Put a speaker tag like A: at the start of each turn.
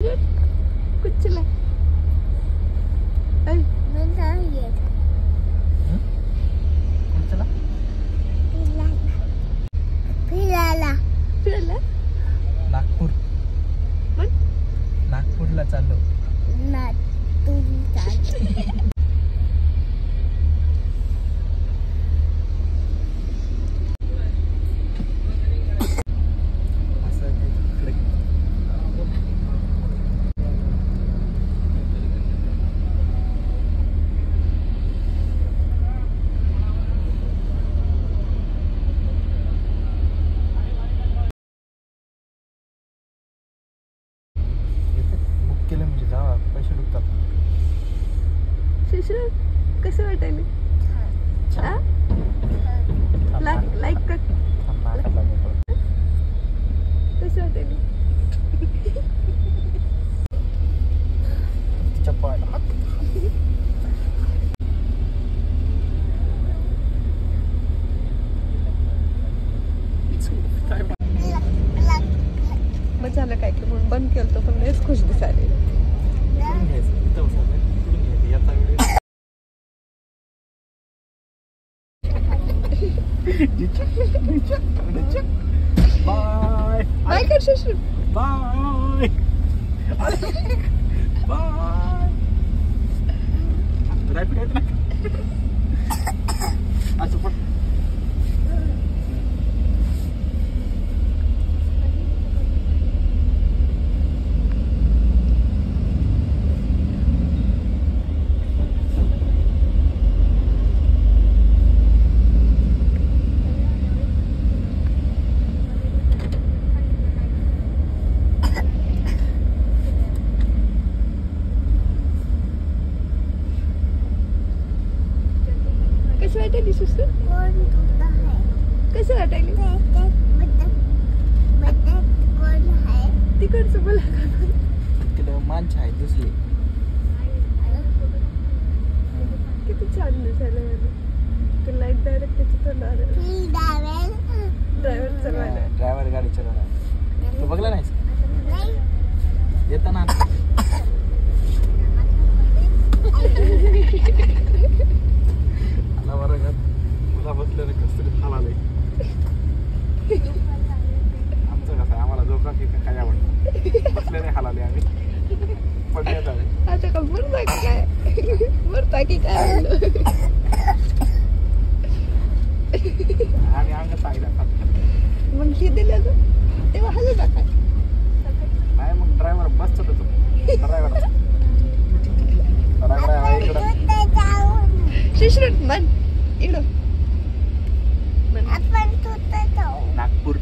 A: कुछ चला
B: नागपूर नागपूरला चाललो केले म्हणजे जावा पैसे डुबतात.
A: शिशू कसं वाटायला लाईक कर कसं वाटायला
B: चप्पल
A: मग झालं काय की म्हणून बंद केलं तर पण लयच खुश दिसायला
B: बाय
A: बाय कर शिशू
B: बाय बाय राईट अच्छा पण
A: कसं वाटायली शिशू कसं वाटायली तिकडचं बोला
B: तिकडं माणसं आहेत दुसरी
A: किती छान दिसायला ते लाईट डायरेक्ट त्याच्या तोंडावर ड्रायव्हर चालवायला
B: ड्रायव्हर गाडी चालवणार तू बघला नाहीस येताना वर्गात मुला बसल्याने कसतरी हालाले आमचं कसं आहे आम्हाला झोका की काय आवडतं बसल्याने हालाले आम्ही पडण्यात आले
A: आता का मरता की काय मरता की काय
B: आम्ही अंग साईडला
A: मग हे दिलं तेव्हा हल्लं टाकाय
B: नाही मग ड्रायव्हर बसच होतो ड्रायव्हर इकडं
A: शिशू मन इकडं
B: नागपूर